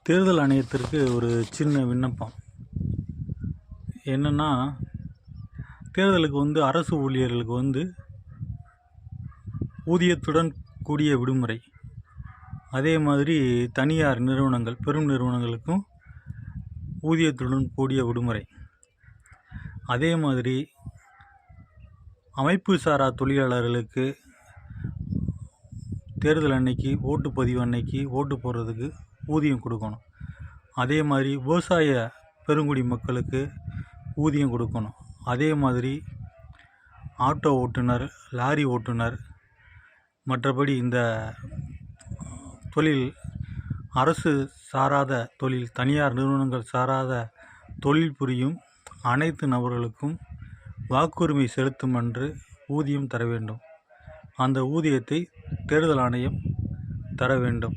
தேர்தல் ஆணையத்திற்கு ஒரு சின்ன விண்ணப்பம் என்னென்னா, தேர்தலுக்கு அரசு ஊழியர்களுக்கு ஊதியத்துடன் கூடிய விடுமுறை, அதே மாதிரி தனியார் நிறுவனங்கள் பெரும் நிறுவனங்களுக்கும் ஊதியத்துடன் கூடிய விடுமுறை, அதே மாதிரி அமைப்பு சாரா தொழிலாளர்களுக்கு தேர்தல் அன்னைக்கு ஓட்டுப்பதிவு அன்னைக்கு ஓட்டு போடுறதுக்கு ஊதியம் கொடுக்கணும். அதே மாதிரி விவசாய பெருங்குடி மக்களுக்கு ஊதியம் கொடுக்கணும். அதே மாதிரி ஆட்டோ ஓட்டுநர், லாரி ஓட்டுநர், மற்றபடி இந்த தொழில் அரசு சாராத தொழில், தனியார் நிறுவனங்கள் சாராத தொழில் புரியும் அனைத்து நபர்களுக்கும் வாக்குரிமை செலுத்தும் அன்று ஊதியம் தர வேண்டும். அந்த ஊதியத்தை தேர்தல் ஆணையம் தர வேண்டும்.